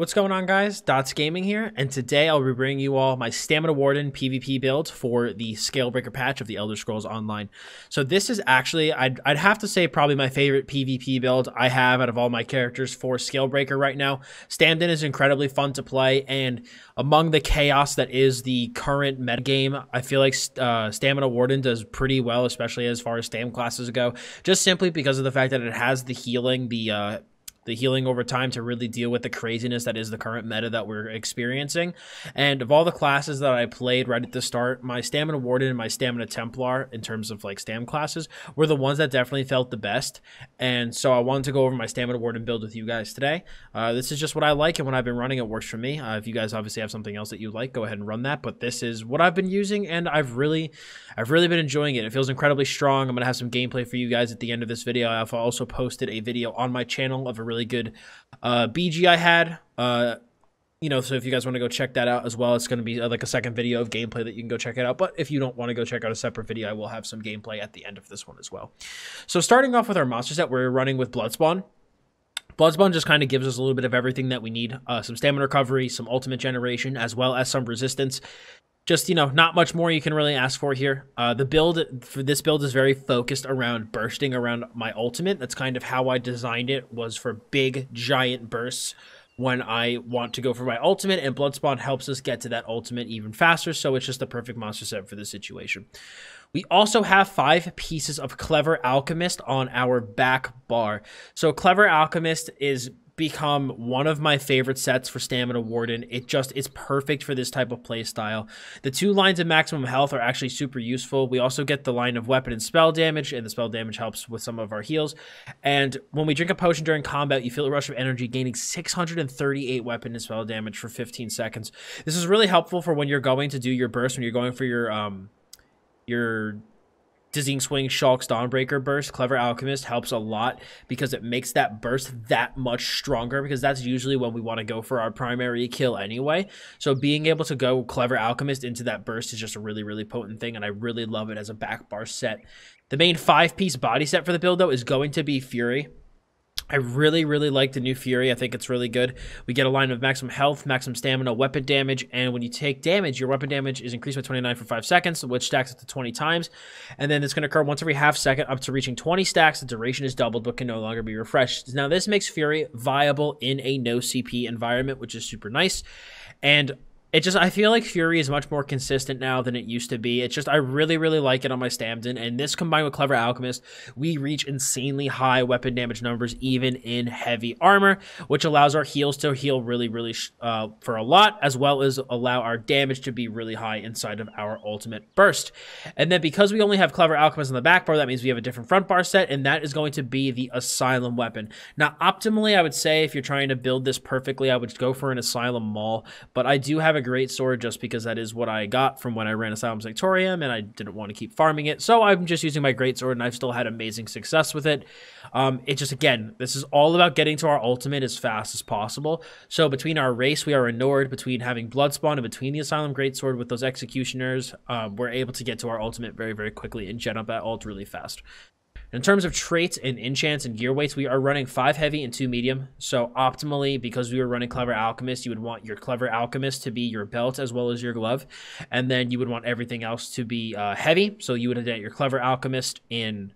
What's going on, guys? Dottz Gaming here, and today I'll be bringing you all my Stamina Warden PvP build for the Scalebreaker patch of the Elder Scrolls Online. So this is actually, I'd have to say, probably my favorite PvP build I have out of all my characters for Scalebreaker right now. Stamden is incredibly fun to play, and among the chaos that is the current metagame, I feel like Stamina Warden does pretty well, especially as far as stam classes go, just simply because of the fact that it has the healing, the healing over time to really deal with the craziness that is the current meta that we're experiencing. And of all the classes that I played right at the start, my Stamina Warden and my Stamina Templar, in terms of like stam classes, were the ones that definitely felt the best. And so I wanted to go over my Stamina Warden build with you guys today. This is just what I like, and when I've been running, it works for me. If you guys obviously have something else that you like, go ahead and run that. But this is what I've been using, and I've really been enjoying it. It feels incredibly strong. I'm gonna have some gameplay for you guys at the end of this video. I've also posted a video on my channel of a really good BG I had, you know, so if you guys want to go check that out as well, it's going to be like a second video of gameplay that you can go check it out. But if you don't want to go check out a separate video, I will have some gameplay at the end of this one as well. So starting off with our monster set, we're running with Bloodspawn. Bloodspawn just kind of gives us a little bit of everything that we need. Some stamina recovery, some ultimate generation, as well as some resistance. Just, you know, not much more you can really ask for here. The build for this build is very focused around bursting around my ultimate. That's kind of how I designed it, was for big, giant bursts when I want to go for my ultimate, and Bloodspawn helps us get to that ultimate even faster, so it's just the perfect monster set for this situation. We also have 5 pieces of Clever Alchemist on our back bar. So Clever Alchemist is become one of my favorite sets for Stamina Warden. It just is perfect for this type of play style. The 2 lines of maximum health are actually super useful. We also get the line of weapon and spell damage, and the spell damage helps with some of our heals. And when we drink a potion during combat, you feel a rush of energy, gaining 638 weapon and spell damage for 15 seconds. This is really helpful for when you're going to do your burst, when you're going for your Dizzying Swing, Shulk's Dawnbreaker burst. Clever Alchemist helps a lot because it makes that burst that much stronger, because that's usually when we want to go for our primary kill anyway. So being able to go Clever Alchemist into that burst is just a really, really potent thing, and I really love it as a back bar set. The main 5-piece body set for the build, though, is going to be Fury. I really like the new Fury. I think it's really good. We get a line of maximum health, maximum stamina, weapon damage, and when you take damage, your weapon damage is increased by 29 for 5 seconds, which stacks up to 20 times. And then it's going to occur once every half second up to reaching 20 stacks. The duration is doubled but can no longer be refreshed. Now, this makes Fury viable in a no CP environment, which is super nice. And I feel like Fury is much more consistent now than it used to be. It's just, I really like it on my Stamden, and this combined with Clever Alchemist, we reach insanely high weapon damage numbers even in heavy armor, which allows our heals to heal really for a lot, as well as allow our damage to be really high inside of our ultimate burst. And then because we only have Clever Alchemist on the back bar, that means we have a different front bar set, and that is going to be the Asylum weapon. Now, optimally, I would say if you're trying to build this perfectly, I would go for an Asylum Maul, but I do have a great sword just because that is what I got from when I ran Asylum Sanctorium, and I didn't want to keep farming it, so I'm just using my great sword, and I've still had amazing success with it. It just, again, this is all about getting to our ultimate as fast as possible. So between our race, we are ignored, between having Bloodspawn and between the Asylum Greatsword with those Executioners, we're able to get to our ultimate very quickly and gen up that ult really fast. In terms of traits and enchants and gear weights, we are running 5 heavy and 2 medium. So optimally, because we were running Clever Alchemist, you would want your Clever Alchemist to be your belt as well as your glove. And then you would want everything else to be heavy. So you would get your Clever Alchemist in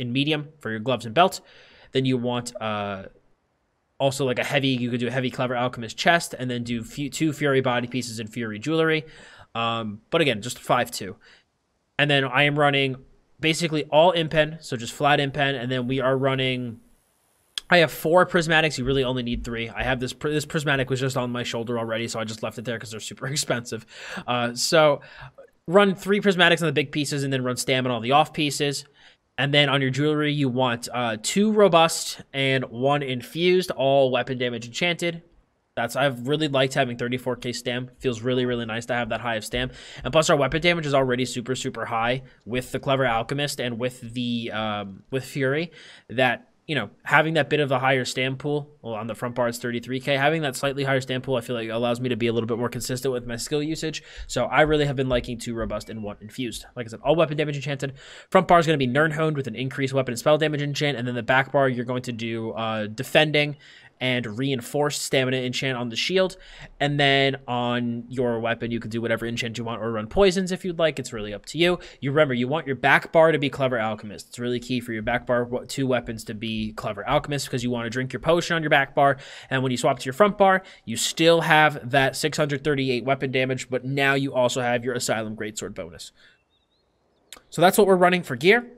medium for your gloves and belt. Then you want also like a heavy, you could do a heavy Clever Alchemist chest and then do 2 Fury body pieces and Fury jewelry. But again, just 5-2. And then I am running basically all impen, so just flat impen, and then we are running, I have 4 prismatics. You really only need 3. I have this prismatic was just on my shoulder already, so I just left it there because they're super expensive. So run 3 prismatics on the big pieces, and then run stamina on the off pieces. And then on your jewelry, you want 2 robust and 1 infused, all weapon damage enchanted. I've really liked having 34k stam. Feels really nice to have that high of stam. And plus our weapon damage is already super high with the Clever Alchemist and with the with Fury, that, you know, having that bit of a higher stam pool, well, on the front bar it's 33k, having that slightly higher stam pool I feel like allows me to be a little bit more consistent with my skill usage. So I really have been liking 2 robust and 1 infused. Like I said, all weapon damage enchanted. Front bar is going to be Nirnhoned with an increased weapon and spell damage enchant, and then the back bar you're going to do defending and reinforced stamina enchant on the shield. And then on your weapon, you can do whatever enchant you want or run poisons if you'd like. It's really up to you. You remember, you want your back bar to be Clever Alchemist. It's really key for your back bar, 2 weapons to be Clever Alchemist, because you want to drink your potion on your back bar. And when you swap to your front bar, you still have that 638 weapon damage, but now you also have your Asylum Greatsword bonus. So that's what we're running for gear.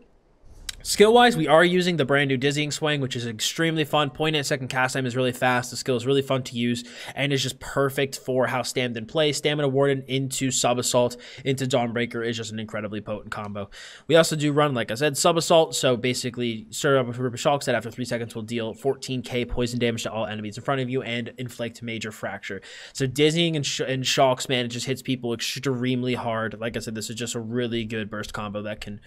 Skill-wise, we are using the brand new Dizzying Swing, which is extremely fun. 0.8-second cast time is really fast. The skill is really fun to use and is just perfect for how Stamden plays. Stamina Warden into Sub-Assault into Dawnbreaker is just an incredibly potent combo. We also do run, like I said, Sub-Assault. So basically, start up with Ripper Shulks that after 3 seconds will deal 14k poison damage to all enemies in front of you and inflict major fracture. So Dizzying and Shulks, man, it just hits people extremely hard. Like I said, this is just a really good burst combo that can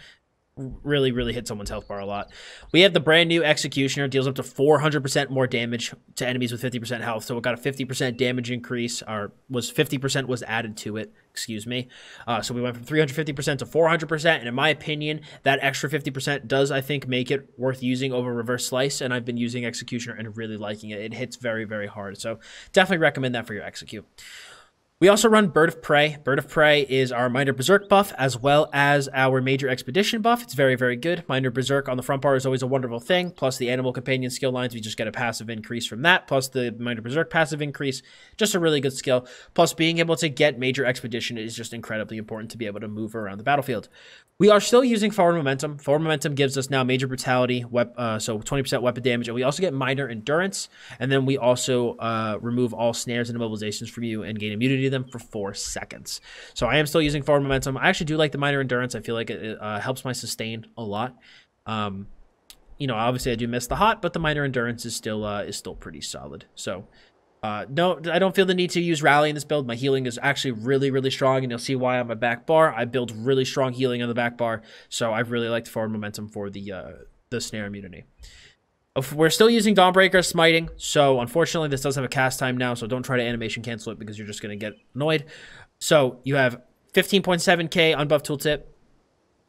really hit someone's health bar a lot. We have the brand new Executioner, deals up to 400% more damage to enemies with 50% health. So it got a 50% damage increase, or was 50% was added to it, excuse me. So we went from 350% to 400%, and in my opinion, that extra 50% does, I think, make it worth using over Reverse Slice, and I've been using Executioner and really liking it. It hits very hard, so definitely recommend that for your Execute. We also run Bird of Prey. Bird of Prey is our Minor Berserk buff as well as our Major Expedition buff. It's very good. Minor Berserk on the front bar is always a wonderful thing. Plus the Animal Companion skill lines, we just get a passive increase from that. Plus the Minor Berserk passive increase, just a really good skill. Plus being able to get Major Expedition is just incredibly important to be able to move around the battlefield. We are still using Forward Momentum. Forward Momentum gives us now Major Brutality, so 20% weapon damage, and we also get Minor Endurance, and then we also remove all snares and immobilizations from you and gain immunity to them for 4 seconds. So I am still using Forward Momentum. I actually do like the Minor Endurance. I feel like it helps my sustain a lot. You know, obviously I do miss the hot, but the Minor Endurance is still pretty solid. So no, I don't feel the need to use Rally in this build. My healing is actually really strong, and you'll see why on my back bar. I build really strong healing on the back bar, so I really like the Forward Momentum for the snare immunity. We're still using Dawnbreaker Smiting, so unfortunately this does have a cast time now, so don't try to animation cancel it because you're just going to get annoyed. So you have 15.7k unbuffed tooltip,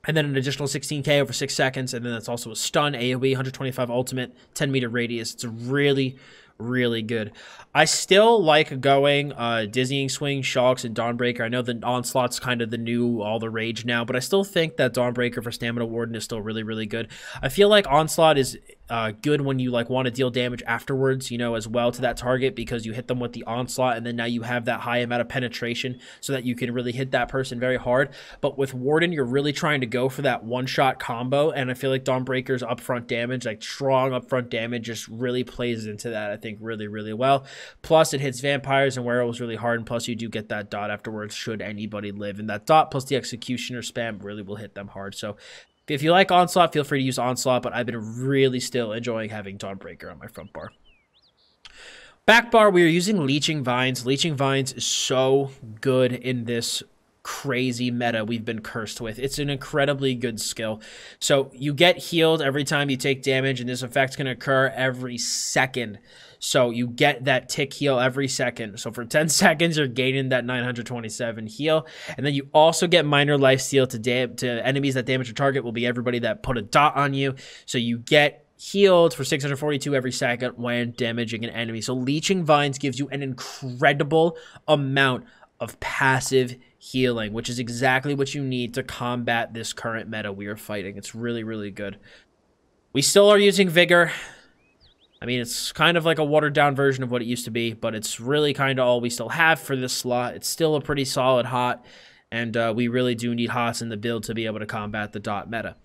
and then an additional 16k over 6 seconds, and then that's also a stun, AoE, 125 ultimate, 10 meter radius. It's a really good. I still like going Dizzying Swing, Shulks, and Dawnbreaker. I know the Onslaught's kind of the new all the rage now, but I still think that Dawnbreaker for Stamina Warden is still really good. I feel like Onslaught is good when you like want to deal damage afterwards, you know, as well to that target, because you hit them with the Onslaught and then now you have that high amount of penetration so that you can really hit that person very hard. But with Warden, you're really trying to go for that one-shot combo, and I feel like Dawnbreaker's upfront damage, like strong upfront damage, just really plays into that, I think, really well. Plus it hits vampires and werewolves really hard, and plus you do get that dot afterwards should anybody live, and that dot plus the Executioner spam really will hit them hard. So if you like Onslaught, feel free to use Onslaught, but I've been really still enjoying having Dawnbreaker on my front bar. Back bar, we are using Leeching Vines. Leeching Vines is so good in this crazy meta we've been cursed with. It's an incredibly good skill. So you get healed every time you take damage, and this effect can occur every second. So you get that tick heal every second. So for 10 seconds, you're gaining that 927 heal. And then you also get minor lifesteal to enemies that damage your target will be everybody that put a dot on you. So you get healed for 642 every second when damaging an enemy. So Leeching Vines gives you an incredible amount of passive healing, which is exactly what you need to combat this current meta we are fighting. It's really good. We still are using Vigor. I mean, it's kind of like a watered-down version of what it used to be, but it's really kind of all we still have for this slot. It's still a pretty solid hot, and we really do need hots in the build to be able to combat the dot meta.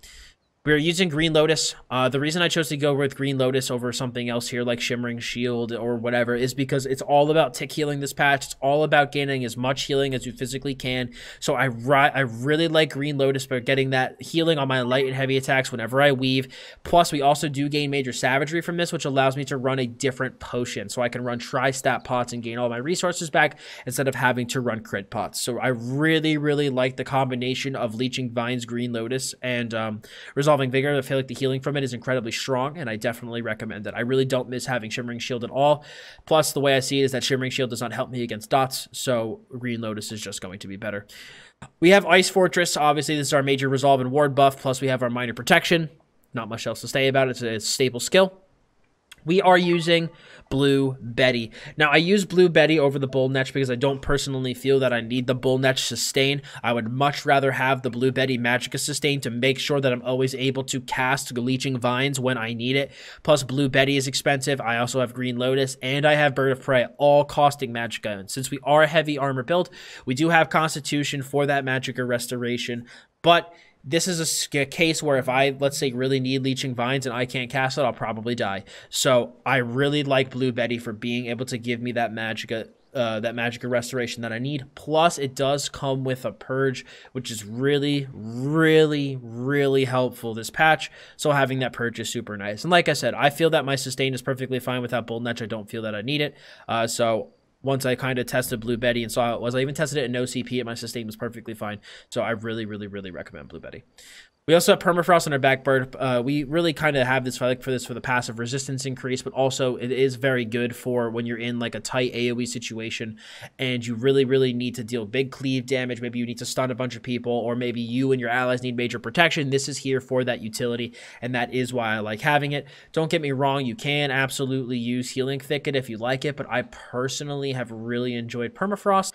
We're using Green Lotus. The reason I chose to go with Green Lotus over something else here like Shimmering Shield or whatever is because it's all about tick healing this patch. It's all about gaining as much healing as you physically can. So I really like Green Lotus for getting that healing on my light and heavy attacks whenever I weave. Plus, we also do gain Major Savagery from this, which allows me to run a different potion. So I can run Tri-Stat pots and gain all my resources back instead of having to run crit pots. So I really like the combination of Leeching Vines, Green Lotus, and Resolving Vigor. I feel like the healing from it is incredibly strong, and I definitely recommend it. I really don't miss having Shimmering Shield at all. Plus, the way I see it is that Shimmering Shield does not help me against dots, so Green Lotus is just going to be better. We have Ice Fortress. Obviously, this is our major resolve and ward buff, plus we have our minor protection. Not much else to say about it. It's a staple skill. we are using Blue Betty. Now, I use Blue Betty over the Bull Netch because I don't personally feel that I need the Bull Netch sustain. I would much rather have the Blue Betty Magicka sustain to make sure that I'm always able to cast Leeching Vines when I need it. Plus, Blue Betty is expensive. I also have Green Lotus, and I have Bird of Prey, all costing Magicka. And since we are a heavy armor build, we do have Constitution for that Magicka restoration, but this is a case where if I, let's say, really need Leeching Vines and I can't cast it, I'll probably die. So I really like Blue Betty for being able to give me that Magicka restoration that I need. Plus, it does come with a purge, which is really, really, really helpful this patch. So having that purge is super nice. And like I said, I feel that my sustain is perfectly fine without Bull Netch. I don't feel that I need it. So once I kind of tested Blue Betty and saw how it was, I even tested it in no CP and my sustain was perfectly fine. So I really, really, really recommend Blue Betty. We also have Permafrost on our back bird. We really kind of have this for the passive resistance increase, but also it is very good for when you're in like a tight AoE situation and you really, really need to deal big cleave damage. Maybe you need to stun a bunch of people, or maybe you and your allies need major protection. This is here for that utility, and that is why I like having it. Don't get me wrong, you can absolutely use Healing Thicket if you like it, but I personally have really enjoyed Permafrost.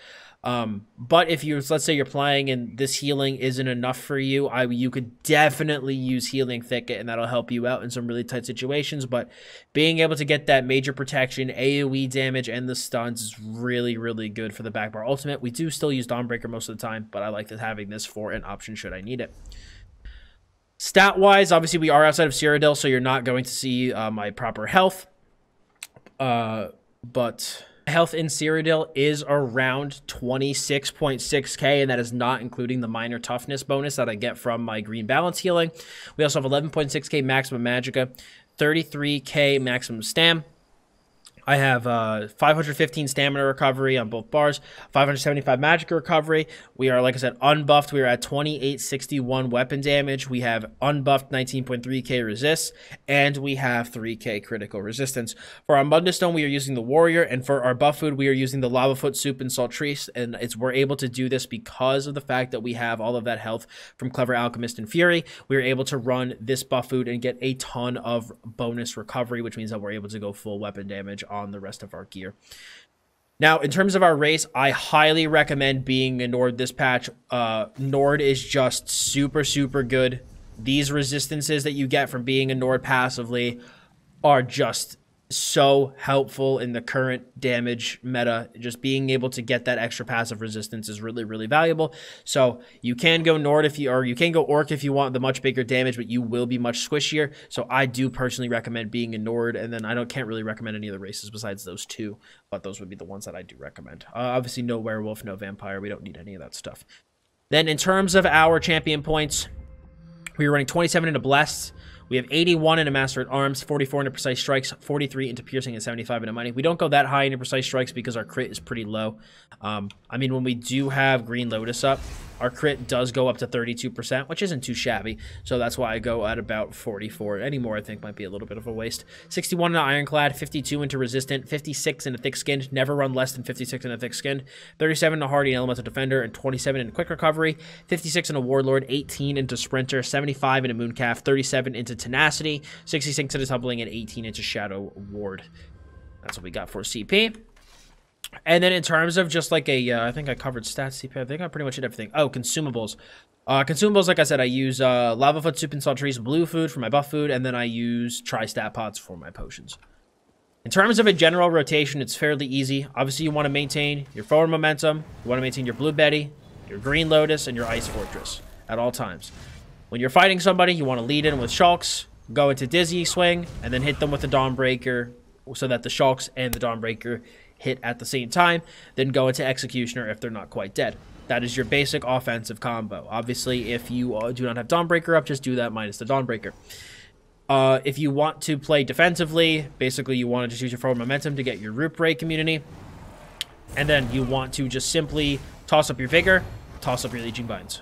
But if you, let's say you're playing and this healing isn't enough for you, you could definitely use Healing Thicket, and that'll help you out in some really tight situations. But being able to get that major protection, AoE damage, and the stuns is really, really good for the backbar ultimate. We do still use Dawnbreaker most of the time, but I like having this for an option should I need it. Stat-wise, obviously we are outside of Cyrodiil, so you're not going to see my proper health. But health in Cyrodiil is around 26.6k, and that is not including the minor toughness bonus that I get from my green balance healing. We also have 11.6k maximum magicka, 33k maximum stam. I have 515 stamina recovery on both bars, 575 magicka recovery. We are, like I said, unbuffed. We are at 2861 weapon damage. We have unbuffed 19.3k resist, and we have 3k critical resistance. For our Mundus Stone, we are using the Warrior, and for our buff food, we are using the Lava Foot Soup and Saltrice, and we're able to do this because of the fact that we have all of that health from Clever Alchemist and Fury. We are able to run this buff food and get a ton of bonus recovery, which means that we're able to go full weapon damage on the rest of our gear. Now, in terms of our race, I highly recommend being a Nord this patch. Nord is just super, super good. These resistances that you get from being a Nord passively are just so helpful in the current damage meta. Just being able to get that extra passive resistance is really, really valuable. So you can go Nord you can go Orc if you want the much bigger damage, but you will be much squishier. So I do personally recommend being a Nord, and then can't really recommend any of the races besides those two, but those would be the ones that I do recommend. Obviously no Werewolf, no Vampire. We don't need any of that stuff. Then in terms of our champion points, we are running 27 into Blessed. We have 81 into Master at Arms, 44 into Precise Strikes, 43 into Piercing, and 75 into Money. We don't go that high into Precise Strikes because our crit is pretty low. I mean, when we do have Green Lotus up, our crit does go up to 32%, which isn't too shabby. So that's why I go at about 44. Any more, I think, might be a little bit of a waste. 61 into Ironclad, 52 into Resistant, 56 into Thick Skinned. Never run less than 56 into Thick Skinned. 37 into Hardy and Elemental Defender, and 27 into Quick Recovery. 56 into Warlord, 18 into Sprinter, 75 into Mooncalf, 37 into Tenacity, 66 into Tumbling, and 18 into Shadow Ward. That's what we got for CP. And then in terms of just like I think I covered stats, CP. I think I pretty much did everything. Oh, consumables. Consumables, like I said, I use Lava Foot Soup and Saltrice Blue Food for my buff food, and then I use Tri-Stat Pots for my potions. In terms of a general rotation, it's fairly easy. Obviously, you want to maintain your forward momentum. You want to maintain your Blue Betty, your Green Lotus, and your Ice Fortress at all times. When you're fighting somebody, you want to lead in with Shulks, go into Dizzy Swing, and then hit them with the Dawnbreaker so that the Shulks and the Dawnbreaker hit at the same time, then go into Executioner if they're not quite dead. That is your basic offensive combo. Obviously, if you do not have Dawnbreaker up, just do that minus the Dawnbreaker. If you want to play defensively, basically you want to just use your forward momentum to get your Root Break immunity, and then you want to just simply toss up your Vigor, toss up your Leeching Vines.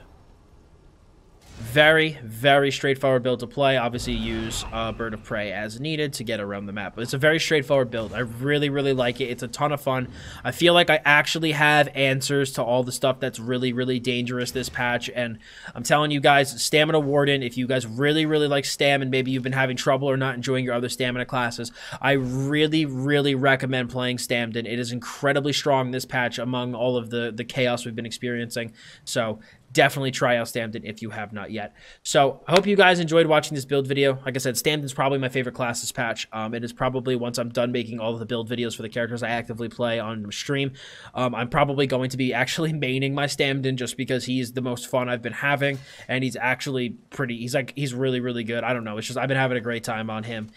Very, very straightforward build to play. Obviously, use Bird of Prey as needed to get around the map. But it's a very straightforward build. I really, really like it. It's a ton of fun. I feel like I actually have answers to all the stuff that's really, really dangerous this patch. And I'm telling you guys, Stamina Warden, if you guys really, really like Stam and maybe you've been having trouble or not enjoying your other Stamina classes, I really, really recommend playing Stamden. It is incredibly strong this patch among all of the chaos we've been experiencing. So definitely try out Stamden if you have not yet. So I hope you guys enjoyed watching this build video. Like I said, Stamden's probably my favorite class this patch. It is probably, once I'm done making all of the build videos for the characters I actively play on stream, I'm probably going to be actually maining my Stamden just because he's the most fun I've been having, and he's actually pretty, he's really, really good. I don't know. It's just, I've been having a great time on him.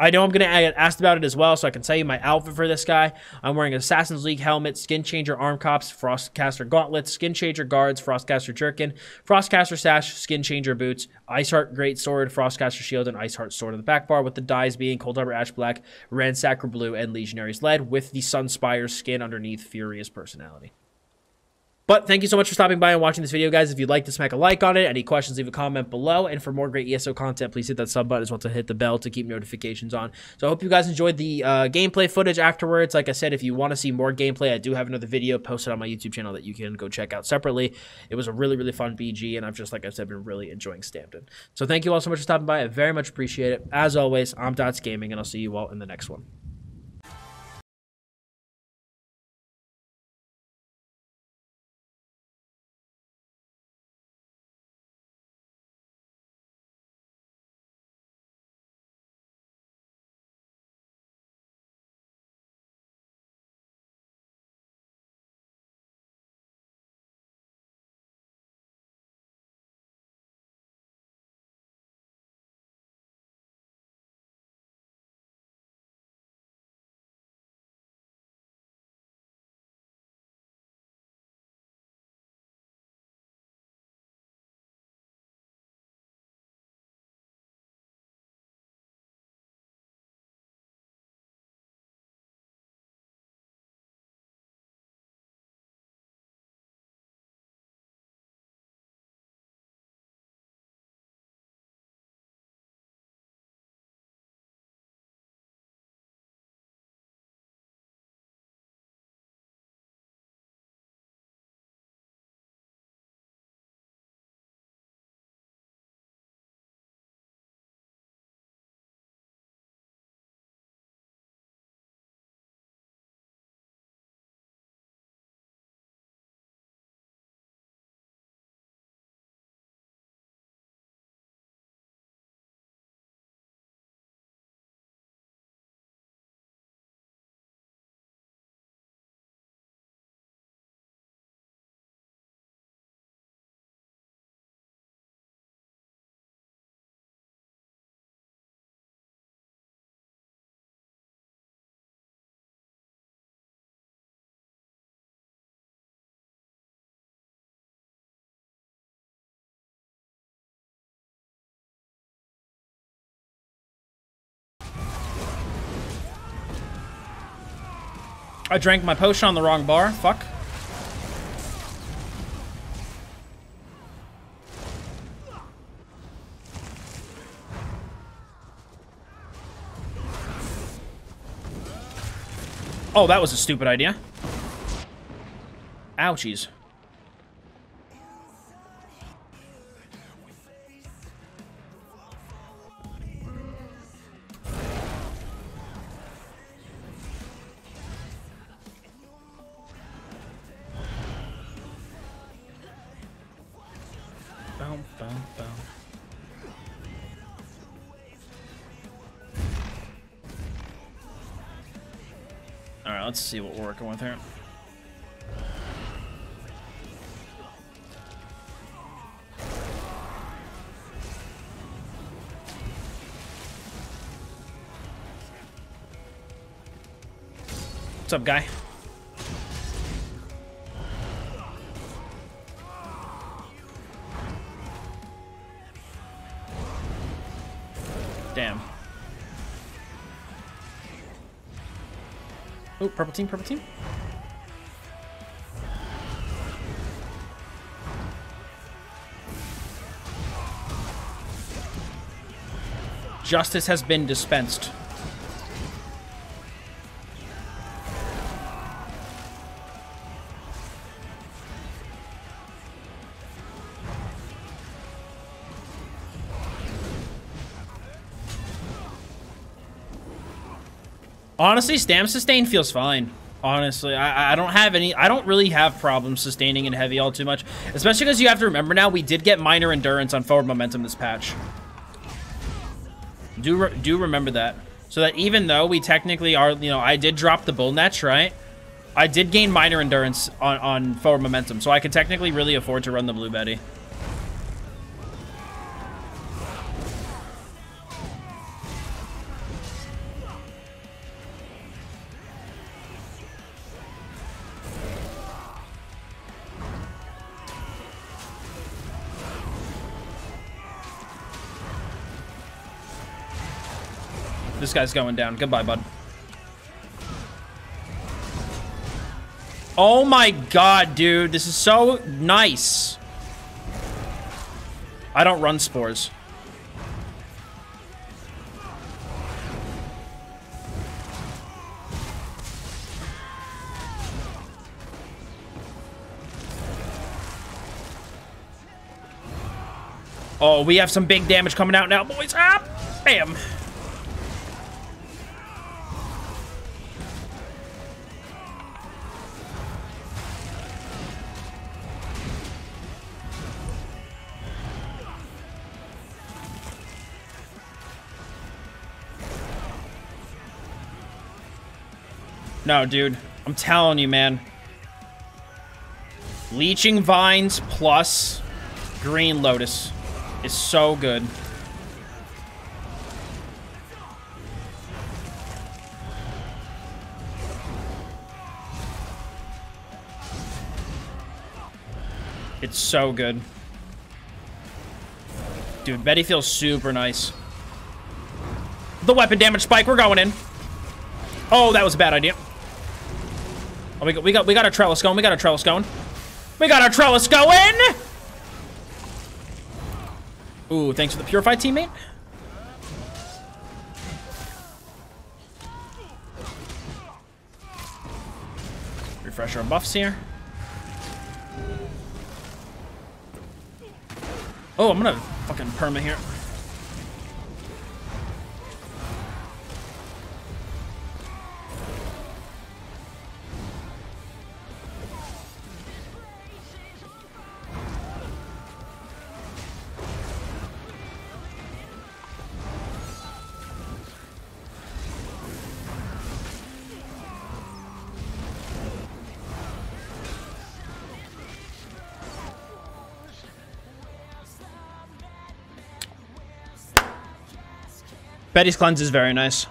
I know I'm going to get asked about it as well, so I can tell you my outfit for this guy. I'm wearing an Assassin's League helmet, Skin Changer arm cops, Frostcaster gauntlets, Skin Changer guards, Frostcaster jerkin, Frostcaster sash, Skin Changer boots, Iceheart great sword, Frostcaster shield, and Iceheart sword on the back bar, with the dyes being Cold Harbor Ash Black, Ransacker Blue, and Legionary's Lead, with the Sunspire skin underneath Furious personality. But thank you so much for stopping by and watching this video, guys. If you'd like to smack a like on it, any questions, leave a comment below. And for more great ESO content, please hit that sub button as well to hit the bell to keep notifications on. So I hope you guys enjoyed the gameplay footage afterwards. Like I said, if you want to see more gameplay, I do have another video posted on my YouTube channel that you can go check out separately. It was a really, really fun BG, and I've just, like I said, been really enjoying Stamden. So thank you all so much for stopping by. I very much appreciate it. As always, I'm Dottz Gaming, and I'll see you all in the next one. I drank my potion on the wrong bar. Fuck. Oh, that was a stupid idea. Ouchies. Boom, boom, boom. Alright, let's see what we're working with here. What's up, guy? Damn. Oh, purple team, purple team. Justice has been dispensed. Honestly, Stam sustain feels fine. Honestly, I don't really have problems sustaining in heavy all too much. Especially because you have to remember now, we did get minor endurance on forward momentum this patch. Do remember that. So that even though we technically are, you know, I did drop the bull nets, right? I did gain minor endurance on forward momentum. So I could technically really afford to run the Blue Betty. This guy's going down. Goodbye, bud. Oh my god, dude. This is so nice. I don't run spores. Oh, we have some big damage coming out now, boys. Ah, bam. No, dude. I'm telling you, man. Leeching Vines plus Green Lotus is so good. It's so good. Dude, Betty feels super nice. The weapon damage spike, we're going in. Oh, that was a bad idea. Oh, we got our trellis going. We got our trellis going. We got our trellis going. Ooh, thanks for the purify, teammate. Refresh our buffs here. Oh, I'm gonna fucking perma here. Betty's cleanse is very nice.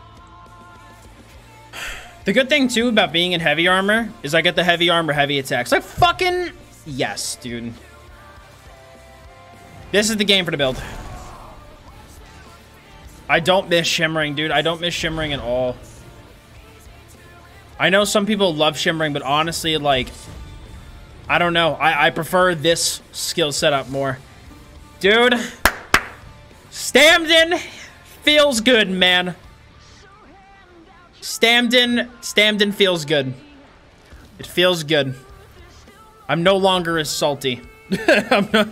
The good thing too about being in heavy armor is I get the heavy armor heavy attacks. Like fucking yes, dude. This is the game for the build. I don't miss shimmering, dude. I don't miss shimmering at all. I know some people love shimmering, but honestly, like, I don't know. I prefer this skill setup more. Dude, Stamden feels good, man. Stamden feels good. It feels good. I'm no longer as salty. I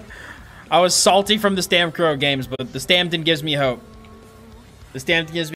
was salty from the Stamcrow games, but the Stamden gives me hope. The Stamden gives me